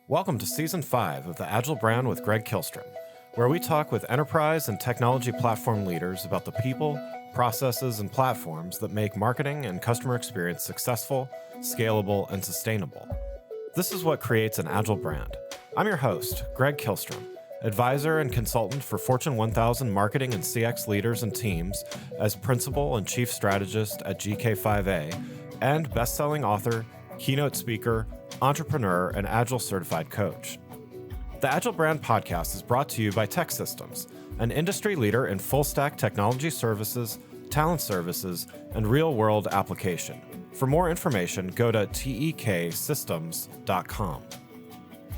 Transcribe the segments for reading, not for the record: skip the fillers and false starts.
Welcome to Season 5 of the Agile Brand with Greg Kihlstrom, where we talk with enterprise and technology platform leaders about the people, processes, and platforms that make marketing and customer experience successful, scalable, and sustainable. This is what creates an Agile brand. I'm your host, Greg Kihlstrom, advisor and consultant for Fortune 1000 marketing and CX leaders and teams as principal and chief strategist at GK5A, and best-selling author, keynote speaker, entrepreneur, and Agile certified coach. The Agile Brand podcast is brought to you by TEKsystems, an industry leader in full-stack technology services, talent services, and real-world application. For more information, go to teksystems.com.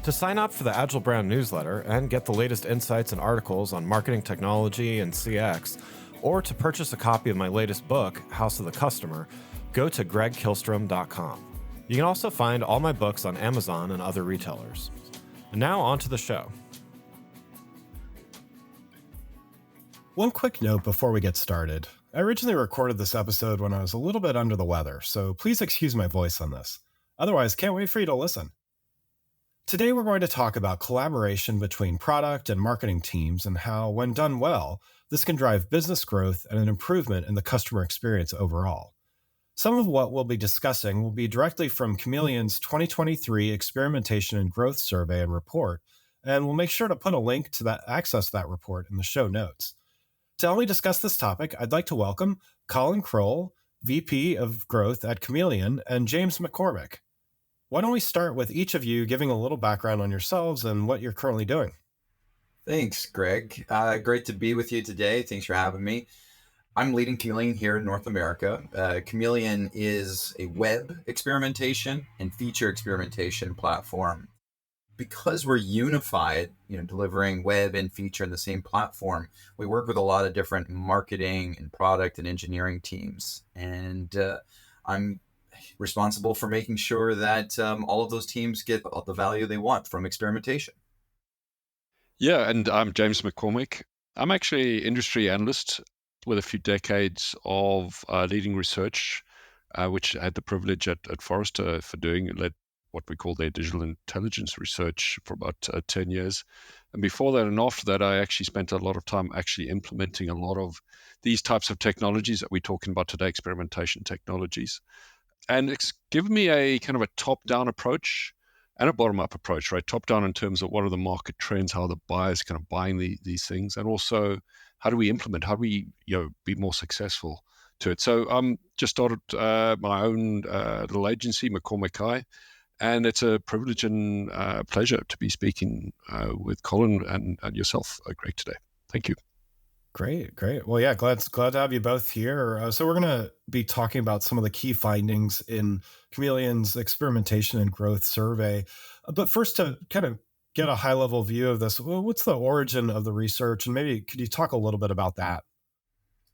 To sign up for the Agile Brand newsletter and get the latest insights and articles on marketing technology and CX, or to purchase a copy of my latest book, House of the Customer, go to gregkihlstrom.com. You can also find all my books on Amazon and other retailers. And now on to the show. One quick note before we get started. I originally recorded this episode when I was a little bit under the weather, so please excuse my voice on this. Otherwise, can't wait for you to listen. Today we're going to talk about collaboration between product and marketing teams and how, when done well, this can drive business growth and an improvement in the customer experience overall. Some of what we'll be discussing will be directly from Kameleeon's 2023 Experimentation and Growth Survey and report, and we'll make sure to put a link to access that report in the show notes. To help me discuss this topic, I'd like to welcome Colllin Crowel, VP of Growth at Kameleeon, and James McCormick. Why don't we start with each of you giving a little background on yourselves and what you're currently doing? Thanks, Greg. Great to be with you today. Thanks for having me. I'm leading Kameleeon here in North America. Kameleeon is a web experimentation and feature experimentation platform. Because we're unified, delivering web and feature in the same platform, we work with a lot of different marketing and product and engineering teams. And I'm responsible for making sure that all of those teams get the value they want from experimentation. Yeah, and I'm James McCormick. I'm actually an industry analyst with a few decades of leading research, which I had the privilege at Forrester for led what we call their digital intelligence research for about 10 years. And before that and after that, I actually spent a lot of time actually implementing a lot of these types of technologies that we're talking about today, experimentation technologies. And it's given me a kind of a top-down approach and a bottom-up approach, right? Top-down in terms of what are the market trends, how the buyers kind of buying these things, and also how do we implement, how do we be more successful to it. So just started my own little agency, McCormick, and it's a privilege and pleasure to be speaking with Collin and yourself, Greg, today. Thank you. Great. Well, yeah, glad to have you both here. So we're going to be talking about some of the key findings in Kameleeon's Experimentation and Growth Survey. But first, to kind of get a high-level view of this, what's the origin of the research? And maybe could you talk a little bit about that?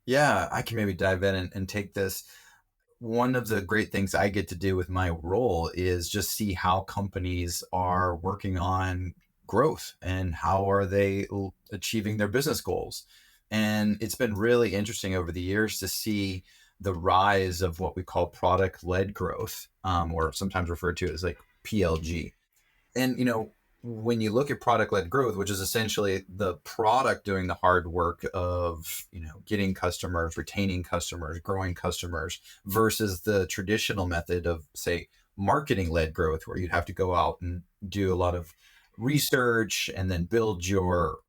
Yeah, I can maybe dive in and take this. One of the great things I get to do with my role is just see how companies are working on growth and how are they achieving their business goals. And it's been really interesting over the years to see the rise of what we call product-led growth, or sometimes referred to as like PLG. And, when you look at product-led growth, which is essentially the product doing the hard work of, getting customers, retaining customers, growing customers, versus the traditional method of, say, marketing-led growth, where you'd have to go out and do a lot of research and then build your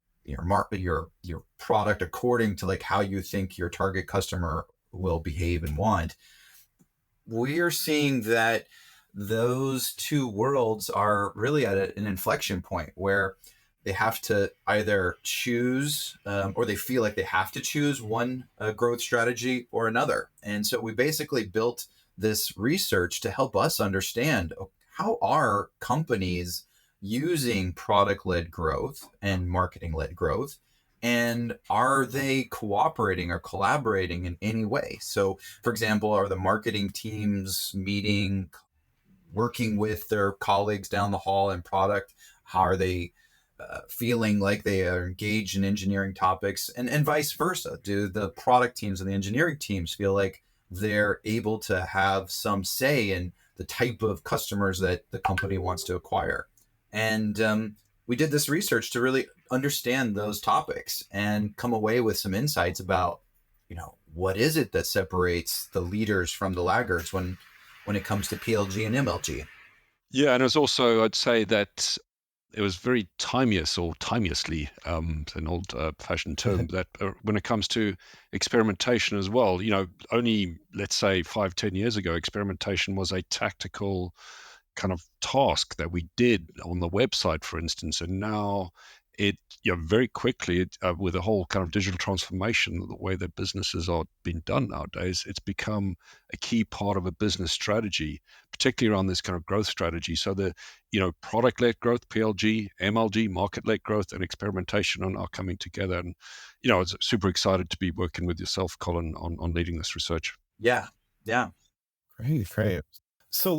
product according to like how you think your target customer will behave and want. We are seeing that those two worlds are really at an inflection point where they have to either choose or they feel like they have to choose one growth strategy or another. And so we basically built this research to help us understand how are companies using product-led growth and marketing-led growth, and are they cooperating or collaborating in any way? So, for example, are the marketing teams meeting, working with their colleagues down the hall in product? How are they feeling like they are engaged in engineering topics, and vice versa? Do the product teams and the engineering teams feel like they're able to have some say in the type of customers that the company wants to acquire? And we did this research to really understand those topics and come away with some insights about, what is it that separates the leaders from the laggards when it comes to PLG and MLG. Yeah, and it was also, I'd say that it was very timeous or timeously, an old fashioned term, that when it comes to experimentation as well, only, let's say, 5-10 years ago, experimentation was a tactical kind of task that we did on the website, for instance. And now it, very quickly, with the whole kind of digital transformation, the way that businesses are being done nowadays, it's become a key part of a business strategy, particularly around this kind of growth strategy. So the, product-led growth, PLG, MLG, market-led growth, and experimentation are now coming together. And, I was super excited to be working with yourself, Collin, on leading this research. Yeah. Great. So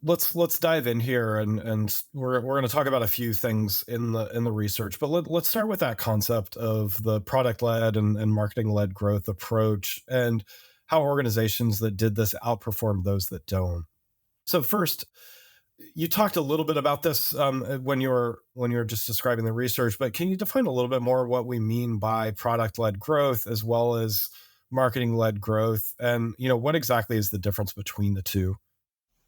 let's dive in here, and we're going to talk about a few things in the research, but let's start with that concept of the product-led and marketing-led growth approach, and how organizations that did this outperformed those that don't. So first, you talked a little bit about this when you were just describing the research, but can you define a little bit more what we mean by product-led growth as well as marketing-led growth, and what exactly is the difference between the two?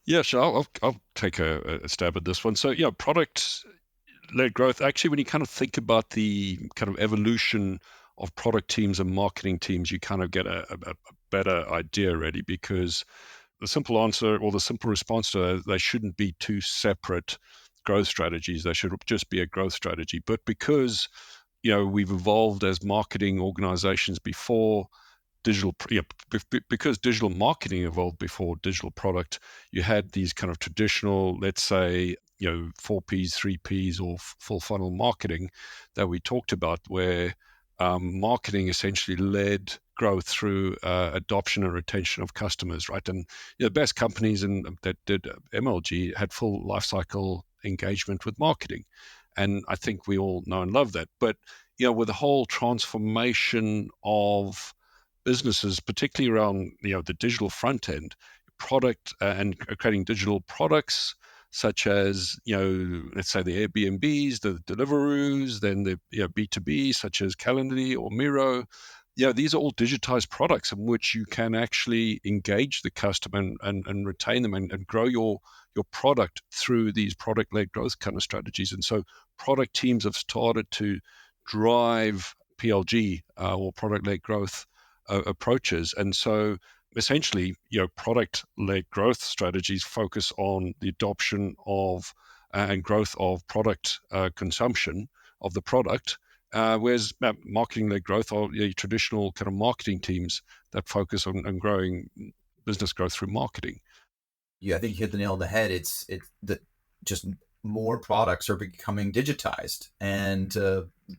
Yeah, sure. I'll take a stab at this one. So, product-led growth, actually, when you kind of think about the kind of evolution of product teams and marketing teams, you kind of get a better idea, really, because the simple answer or the simple response to that, they shouldn't be two separate growth strategies. They should just be a growth strategy. But because, we've evolved as marketing organizations before because digital marketing evolved before digital product, you had these kind of traditional, let's say, 4Ps, 3Ps, or full funnel marketing that we talked about, where marketing essentially led growth through adoption and retention of customers, right? And the best companies that did MLG had full lifecycle engagement with marketing. And I think we all know and love that. But, with the whole transformation of businesses, particularly around the digital front end, product and creating digital products such as let's say the Airbnbs, the Deliveroos, then the B2B such as Calendly or Miro. These are all digitized products in which you can actually engage the customer and retain them and grow your product through these product-led growth kind of strategies. And so product teams have started to drive PLG or product-led growth approaches. And so essentially, product-led growth strategies focus on the adoption of and growth of product consumption of the product, whereas marketing-led growth are traditional kind of marketing teams that focus on growing business growth through marketing. Yeah, I think you hit the nail on the head. It's that just more products are becoming digitized, and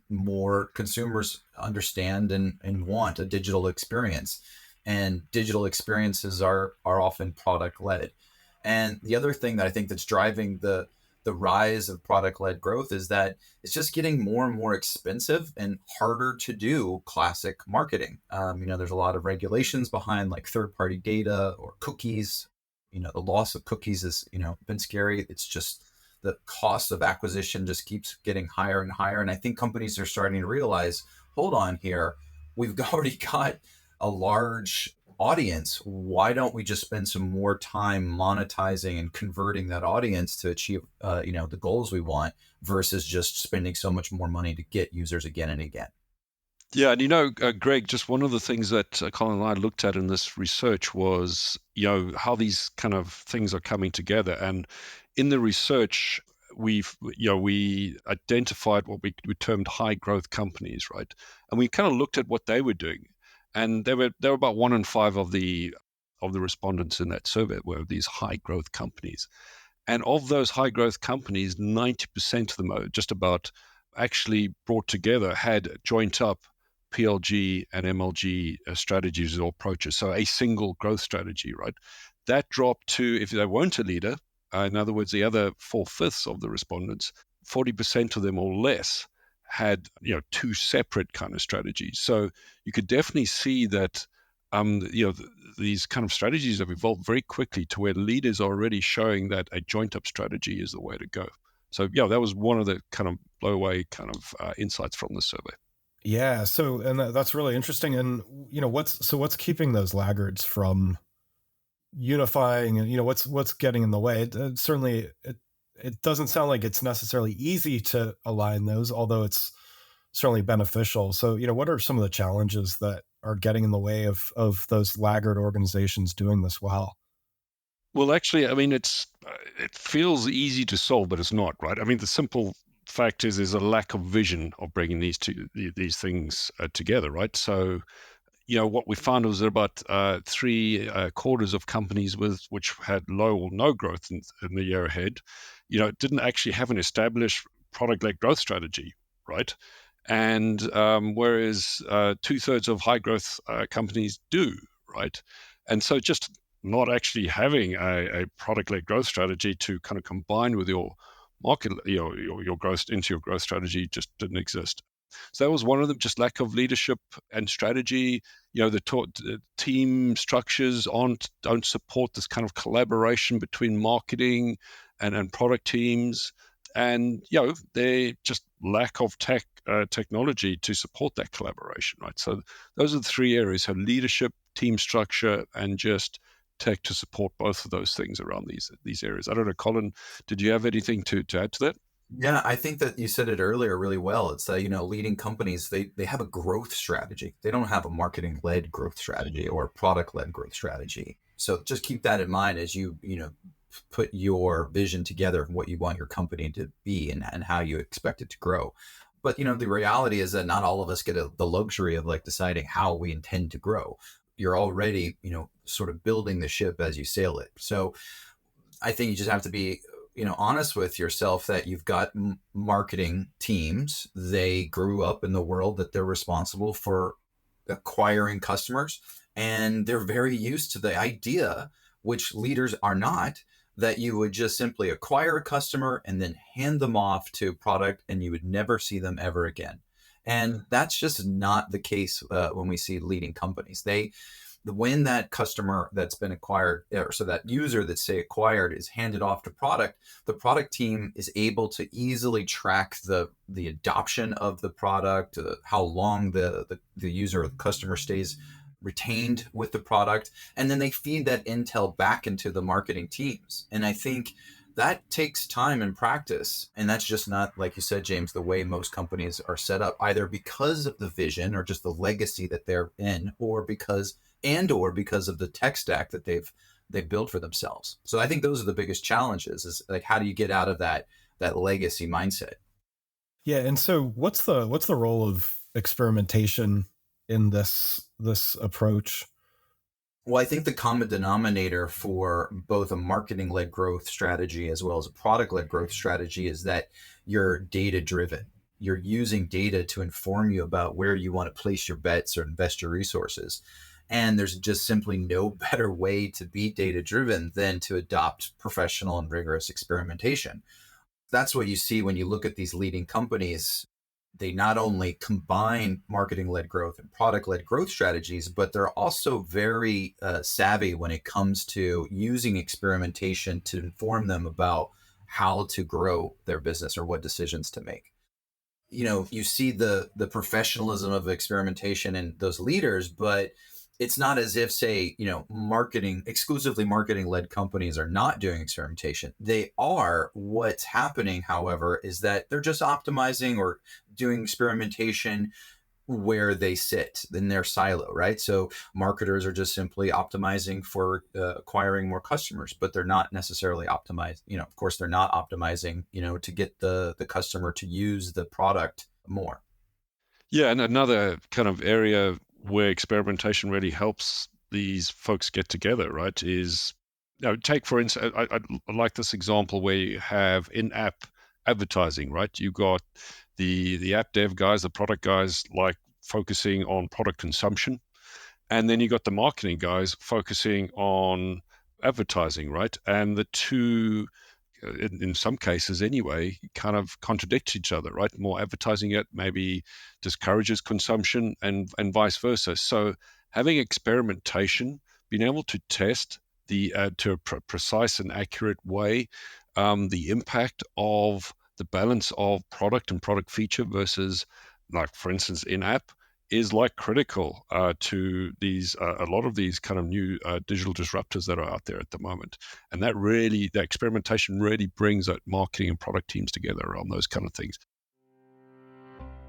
more consumers understand and want a digital experience, and digital experiences are often product led. And the other thing that I think that's driving the rise of product led growth is that it's just getting more and more expensive and harder to do classic marketing. There's a lot of regulations behind, like third party data or cookies. The loss of cookies has been scary. It's just the cost of acquisition just keeps getting higher and higher. And I think companies are starting to realize, hold on here, we've already got a large audience. Why don't we just spend some more time monetizing and converting that audience to achieve, the goals we want, versus just spending so much more money to get users again and again. Yeah, and Greg, just one of the things that Collin and I looked at in this research was, how these kind of things are coming together. And in the research, we identified what we termed high growth companies, right? And we kind of looked at what they were doing, and they were about 1 in 5 of the respondents in that survey were these high growth companies. And of those high growth companies, 90% of them are just about actually brought together, had joint up PLG and MLG strategies or approaches. So a single growth strategy, right? That dropped to, if they weren't a leader, in other words, the other 4/5 of the respondents, 40% of them or less had, two separate kind of strategies. So you could definitely see that, these kind of strategies have evolved very quickly to where leaders are already showing that a joint up strategy is the way to go. So yeah, that was one of the kind of blow away kind of insights from the survey. Yeah. So, and that's really interesting. And what's keeping those laggards from unifying? And what's getting in the way? Certainly, it doesn't sound like it's necessarily easy to align those, although it's certainly beneficial. So, what are some of the challenges that are getting in the way of those laggard organizations doing this well? Well, actually, I mean, it feels easy to solve, but it's not, right? I mean, the simple fact is there's a lack of vision of bringing these things together, right? So, what we found was that about three quarters of companies which had low or no growth in the year ahead, didn't actually have an established product-led growth strategy, right? And whereas 2/3 of high growth companies do, right? And so just not actually having a product-led growth strategy to kind of combine with your market, your growth into your growth strategy just didn't exist. So that was one of them, just lack of leadership and strategy. The team structures don't support this kind of collaboration between marketing and product teams, and they just lack of technology to support that collaboration, right? So those are the three areas: so leadership, team structure, and just tech to support both of those things around these areas. I don't know, Colin, did you have anything to add to that? Yeah, I think that you said it earlier really well. It's that, leading companies, they have a growth strategy. They don't have a marketing-led growth strategy or a product-led growth strategy. So just keep that in mind as you put your vision together of what you want your company to be and how you expect it to grow. But, the reality is that not all of us get the luxury of like deciding how we intend to grow. You're already, sort of building the ship as you sail it. So I think you just have to be honest with yourself that you've got marketing teams. They grew up in the world that they're responsible for acquiring customers, and they're very used to the idea, which leaders are not, that you would just simply acquire a customer and then hand them off to product and you would never see them ever again. And that's just not the case when we see leading companies. When that customer that's been acquired, or so that user that's say acquired is handed off to product, the product team is able to easily track the adoption of the product, how long the user or the customer stays retained with the product, and then they feed that intel back into the marketing teams. And I think that takes time and practice, and that's just not, like you said, James, the way most companies are set up, either because of the vision or just the legacy that they're in, or because of the tech stack that they've built for themselves. So I think those are the biggest challenges, is like, how do you get out of that legacy mindset? Yeah. And so what's the role of experimentation in this approach? Well, I think the common denominator for both a marketing-led growth strategy as well as a product-led growth strategy is that you're data-driven. You're using data to inform you about where you want to place your bets or invest your resources. And there's just simply no better way to be data-driven than to adopt professional and rigorous experimentation. That's what you see when you look at these leading companies. They not only combine marketing-led growth and product-led growth strategies, but they're also very savvy when it comes to using experimentation to inform them about how to grow their business or what decisions to make. You see the professionalism of experimentation in those leaders, but it's not as if, say, exclusively marketing-led companies are not doing experimentation. They are. What's happening, however, is that they're just optimizing or doing experimentation where they sit in their silo, right? So marketers are just simply optimizing for acquiring more customers, but they're not necessarily optimized. Of course, they're not optimizing, to get the customer to use the product more. Yeah, and another kind of area where experimentation really helps these folks get together, right, is, take for instance, I like this example where you have in-app advertising, right? You got the app dev guys, the product guys, like focusing on product consumption, and then you got the marketing guys focusing on advertising, right? And the two, in some cases anyway, kind of contradict each other, right? More advertising it maybe discourages consumption, and vice versa. So having experimentation, being able to test to a precise and accurate way the impact of the balance of product and product feature versus, like, for instance, in-app is like critical to these a lot of these kind of new digital disruptors that are out there at the moment. And that experimentation really brings that marketing and product teams together on those kind of things.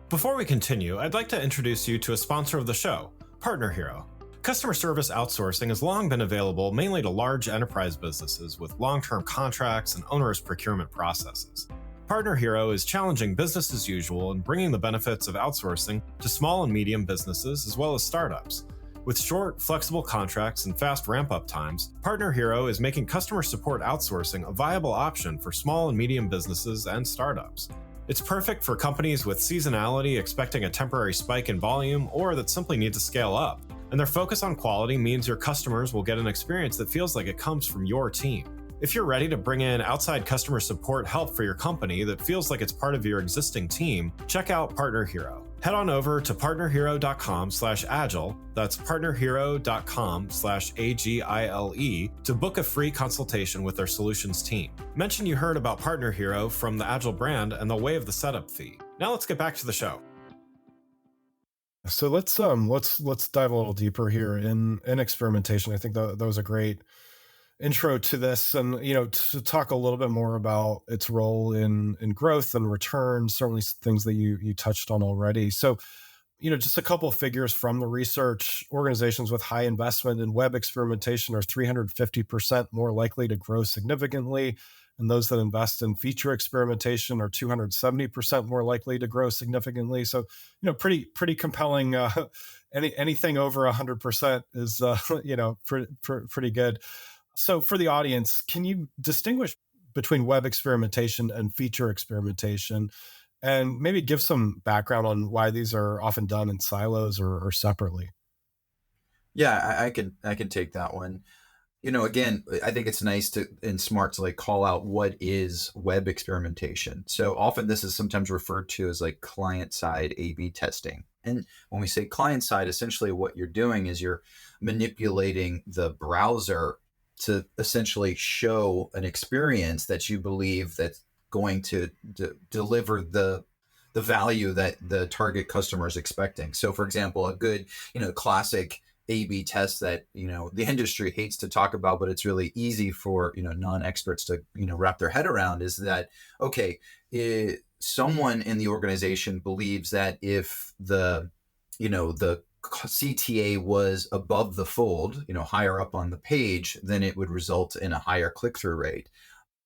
Before we continue, I'd like to introduce you to a sponsor of the show, Partner Hero. Customer service outsourcing has long been available mainly to large enterprise businesses with long-term contracts and onerous procurement processes. Partner Hero is challenging business as usual and bringing the benefits of outsourcing to small and medium businesses as well as startups. With short, flexible contracts and fast ramp-up times, Partner Hero is making customer support outsourcing a viable option for small and medium businesses and startups. It's perfect for companies with seasonality expecting a temporary spike in volume or that simply need to scale up. And their focus on quality means your customers will get an experience that feels like it comes from your team. If you're ready to bring in outside customer support help for your company that feels like it's part of your existing team, check out Partner Hero. Head on over to partnerhero.com/agile, that's partnerhero.com/AGILE, to book a free consultation with their solutions team. Mention you heard about Partner Hero from the Agile brand and they'll waive the setup fee. Now let's get back to the show. So let's dive a little deeper here in experimentation. I think that was a great intro to this, and to talk a little bit more about its role in growth and return, certainly things that you touched on already. So just a couple of figures from the research. Organizations with high investment in web experimentation are 350% more likely to grow significantly, and those that invest in feature experimentation are 270% more likely to grow significantly. So pretty compelling. Anything over 100% is pretty good. So for the audience, can you distinguish between web experimentation and feature experimentation, and maybe give some background on why these are often done in silos or separately? Yeah, I can take that one. Again, I think it's nice and smart to call out what is web experimentation. So often this is sometimes referred to as client-side A/B testing. And when we say client-side, essentially what you're doing is you're manipulating the browser to essentially show an experience that you believe that's going to deliver the value that the target customer is expecting. So for example, a good, classic A/B test that, the industry hates to talk about, but it's really easy for, non-experts to, wrap their head around is that, okay, someone in the organization believes that if the CTA was above the fold, higher up on the page, then it would result in a higher click-through rate.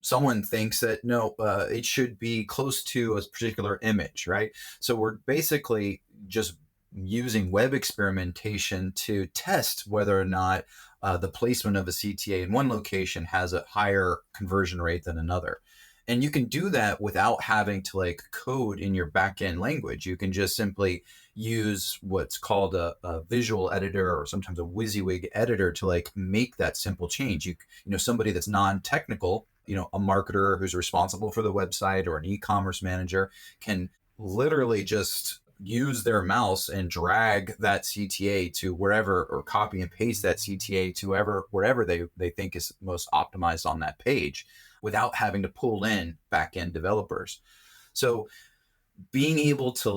Someone thinks that no, it should be close to a particular image, right? So we're basically just using web experimentation to test whether or not the placement of a CTA in one location has a higher conversion rate than another. And you can do that without having to code in your backend language. You can just simply use what's called a visual editor, or sometimes a WYSIWYG editor, to make that simple change. Somebody that's non-technical, a marketer who's responsible for the website or an e-commerce manager can literally just use their mouse and drag that CTA to wherever, or copy and paste that CTA to wherever they think is most optimized on that page, without having to pull in back-end developers. So being able to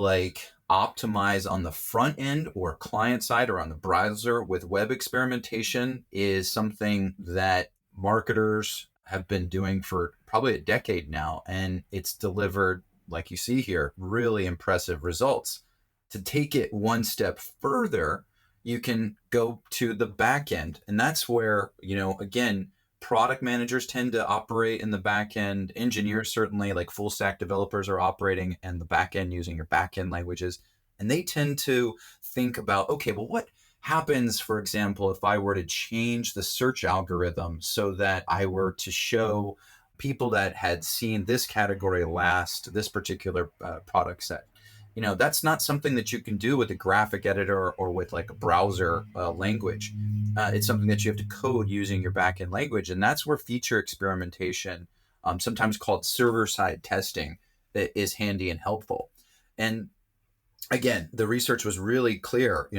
optimize on the front end or client side or on the browser with web experimentation is something that marketers have been doing for probably a decade now. And it's delivered, like you see here, really impressive results. To take it one step further, you can go to the back end. And that's where, again, product managers tend to operate in the back end. Engineers, certainly, full stack developers, are operating in the back end using your back end languages. And they tend to think about, okay, well, what happens, for example, if I were to change the search algorithm so that I were to show people that had seen this category last, this particular product set? That's not something that you can do with a graphic editor or with a browser language. It's something that you have to code using your backend language. And that's where feature experimentation, sometimes called server-side testing, is handy and helpful. And again, the research was really clear.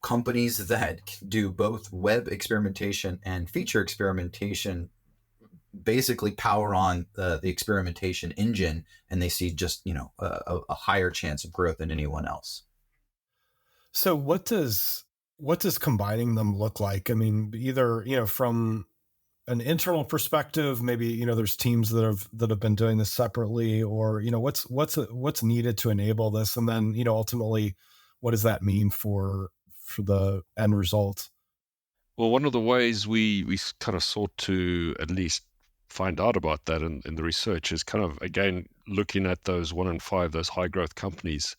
Companies that do both web experimentation and feature experimentation basically power on the experimentation engine, and they see just, a higher chance of growth than anyone else. So what does combining them look like? I mean, either, from an internal perspective, maybe, there's teams that have been doing this separately, or, what's needed to enable this, and then, ultimately, what does that mean for the end result? Well, one of the ways we kind of sought to at least find out about that in the research is kind of, again, looking at those 1 in 5, those high growth companies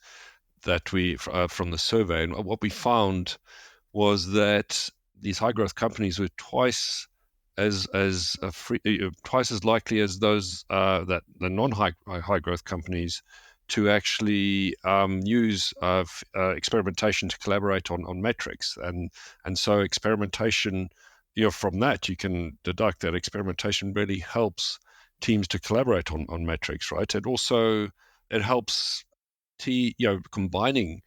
that we from the survey. And what we found was that these high growth companies were twice twice as likely as those that the non high growth companies to actually use experimentation to collaborate on metrics, and so experimentation, from that you can deduct that experimentation really helps teams to collaborate on metrics, right? And also it helps combining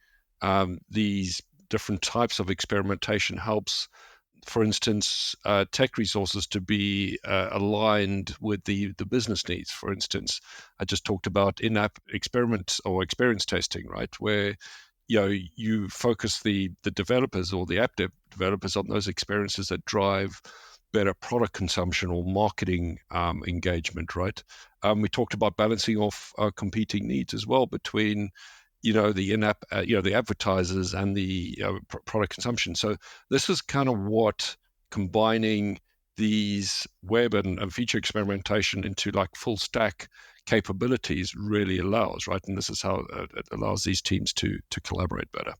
these different types of experimentation helps, for instance, tech resources to be aligned with the business needs. For instance, I just talked about in-app experiments or experience testing, right? Where you focus the developers or the app developers on those experiences that drive better product consumption or marketing engagement, right? We talked about balancing off competing needs as well between the in-app, the advertisers and the product consumption. So this is kind of what combining these web and feature experimentation into like full stack capabilities really allows, right? And this is how it allows these teams to collaborate better.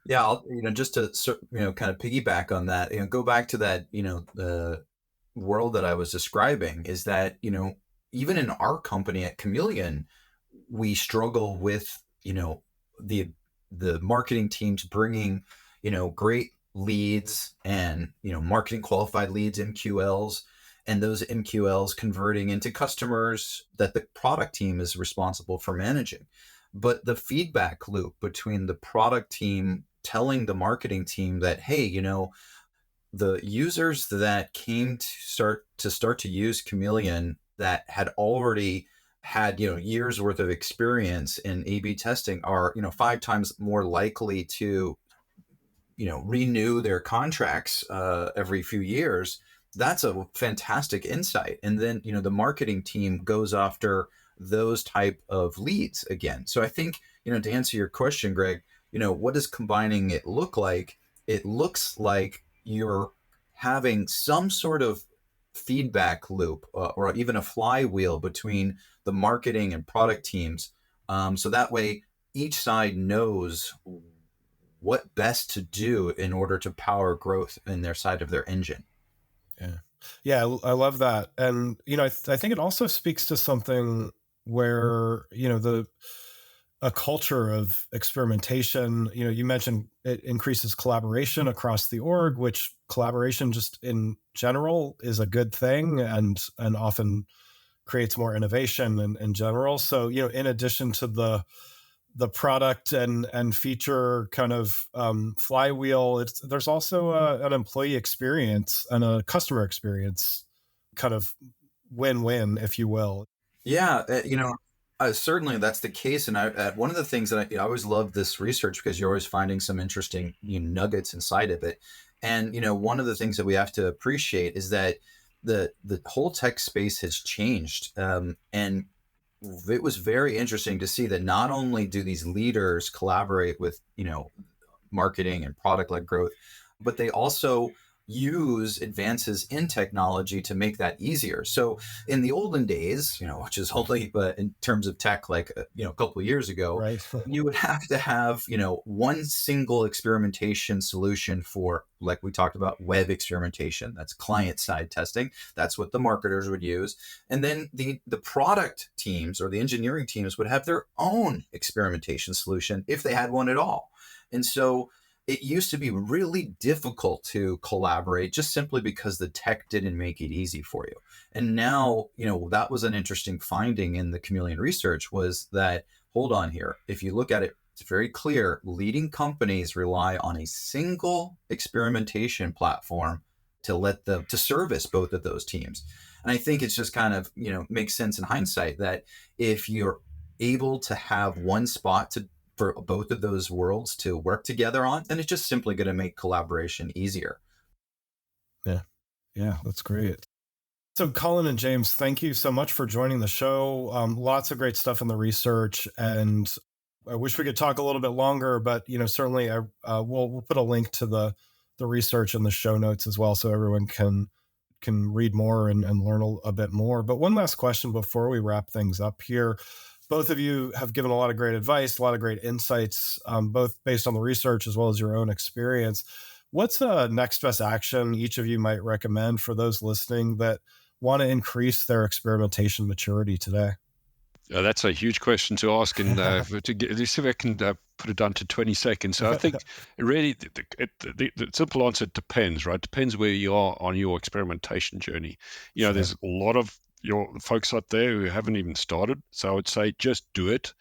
Yeah, just to kind of piggyback on that, go back to that, the world that I was describing is that, even in our company at Kameleeon, we struggle with, the marketing teams bringing, great leads and, marketing qualified leads, MQLs, and those MQLs converting into customers that the product team is responsible for managing. But the feedback loop between the product team telling the marketing team that, hey, the users that came to start to use Kameleeon that had already had years worth of experience in A/B testing are 5 times more likely to renew their contracts every few years. That's a fantastic insight. And then the marketing team goes after those type of leads again. So I think to answer your question, Greg, what does combining it look like? It looks like you're having some sort of feedback loop or even a flywheel between the marketing and product teams. So that way each side knows what best to do in order to power growth in their side of their engine. Yeah. Yeah. I love that. And, I think it also speaks to something where, a culture of experimentation, you mentioned it increases collaboration across the org, which collaboration just in general is a good thing and often creates more innovation in general. So, in addition to the product and feature kind of flywheel, there's also an employee experience and a customer experience kind of win-win, if you will. Yeah, certainly that's the case. And one of the things that I always love this research because you're always finding some interesting nuggets inside of it. And one of the things that we have to appreciate is that the whole tech space has changed, and it was very interesting to see that not only do these leaders collaborate with marketing and product-led growth, but they also use advances in technology to make that easier. So in the olden days, which is only in terms of tech, like a couple of years ago, right? You would have to have one single experimentation solution for, like we talked about, web experimentation. That's client side testing. That's what the marketers would use. And then the product teams or the engineering teams would have their own experimentation solution if they had one at all. And so it used to be really difficult to collaborate just simply because the tech didn't make it easy for you. And now, that was an interesting finding in the Kameleeon research was that, hold on here, if you look at it, it's very clear leading companies rely on a single experimentation platform to service both of those teams. And I think it's just kind of, makes sense in hindsight that if you're able to have one spot for both of those worlds to work together on, then it's just simply going to make collaboration easier. Yeah, that's great. So Collin and James, thank you so much for joining the show. Lots of great stuff in the research, and I wish we could talk a little bit longer, but certainly we'll put a link to the research in the show notes as well, so everyone can read more and learn a bit more. But one last question before we wrap things up here. Both of you have given a lot of great advice, a lot of great insights, both based on the research as well as your own experience. What's a next best action each of you might recommend for those listening that want to increase their experimentation maturity today? That's a huge let's see if I can put it down to 20 seconds. So I think really the simple answer depends, right? Depends where you are on your experimentation journey. Sure. There's a lot of your folks out there who haven't even started. So I would say just do it.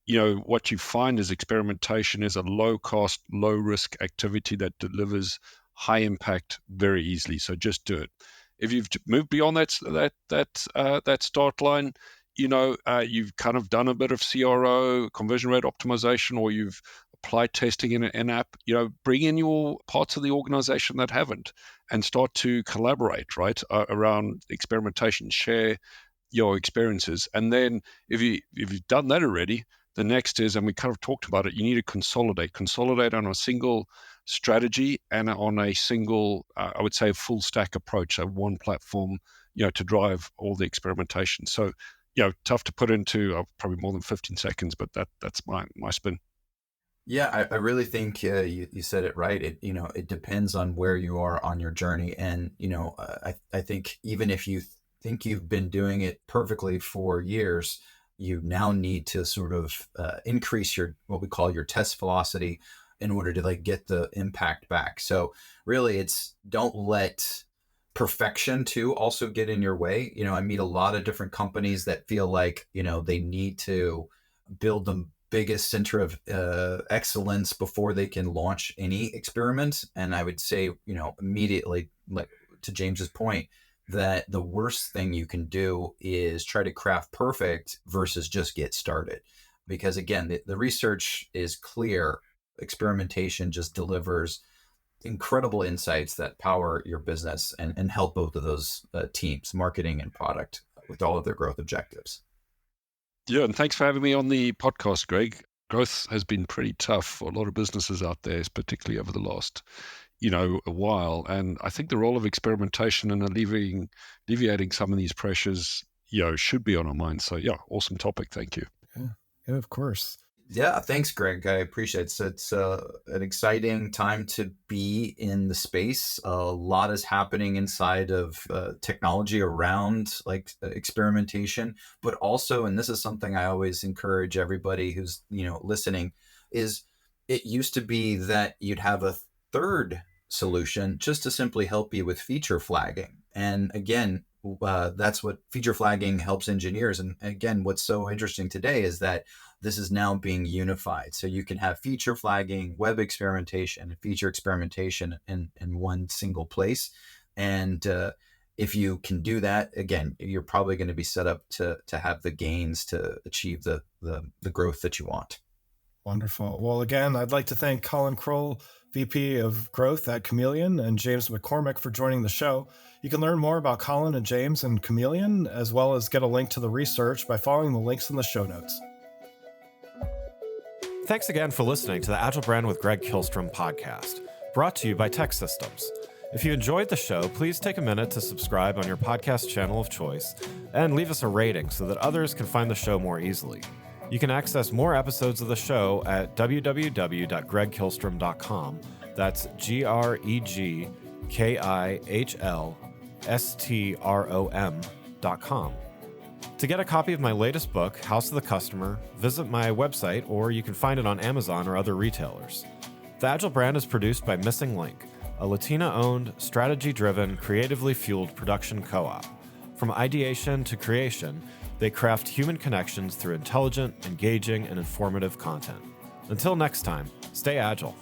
What you find is experimentation is a low cost, low risk activity that delivers high impact very easily. So just do it. If you've moved beyond that start line, you've kind of done a bit of CRO, conversion rate optimization, or you've applied testing in an in-app, bring in your parts of the organization that haven't and start to collaborate, right, around experimentation, share your experiences. And then if you've done that already, the next is, and we kind of talked about it, you need to consolidate on a single strategy and on a single, I would say, full stack approach, so one platform, to drive all the experimentation. So, tough to put into probably more than 15 seconds, but that's my spin. Yeah, I really think you said it right. It depends on where you are on your journey. And, I think even if you think you've been doing it perfectly for years, you now need to sort of increase what we call your test velocity in order to get the impact back. So really it's don't let perfection too also get in your way. I meet a lot of different companies that feel like, they need to build the biggest center of excellence before they can launch any experiment. And I would say, immediately, like to James's point, that the worst thing you can do is try to craft perfect versus just get started. Because again, the research is clear. Experimentation just delivers incredible insights that power your business and help both of those teams, marketing and product, with all of their growth objectives. Yeah, and thanks for having me on the podcast, Greg. Growth has been pretty tough for a lot of businesses out there, particularly over the last a while. And I think the role of experimentation and alleviating some of these pressures, should be on our minds. So yeah, awesome topic. Thank you. Yeah, of course. Yeah, thanks, Greg. I appreciate it. So it's an exciting time to be in the space. A lot is happening inside of technology around experimentation, but also, and this is something I always encourage everybody who's listening, is it used to be that you'd have a third solution just to simply help you with feature flagging. And again, that's what feature flagging helps engineers. And again, what's so interesting today is that this is now being unified. So you can have feature flagging, web experimentation, and feature experimentation in one single place. And if you can do that, again, you're probably going to be set up to have the gains to achieve the growth that you want. Wonderful. Well, again, I'd like to thank Colllin Crowel, VP of Growth at Kameleeon, and James McCormick for joining the show. You can learn more about Collin and James and Kameleeon, as well as get a link to the research by following the links in the show notes. Thanks again for listening to the Agile Brand with Greg Kihlstrom podcast, brought to you by Tech Systems. If you enjoyed the show, please take a minute to subscribe on your podcast channel of choice and leave us a rating so that others can find the show more easily. You can access more episodes of the show at www.gregkihlstrom.com. That's GREGKIHLSTROM.com. To get a copy of my latest book, House of the Customer, visit my website, or you can find it on Amazon or other retailers. The Agile Brand is produced by Missing Link, a Latina-owned, strategy-driven, creatively fueled production co-op. From ideation to creation, they craft human connections through intelligent, engaging, and informative content. Until next time, stay agile.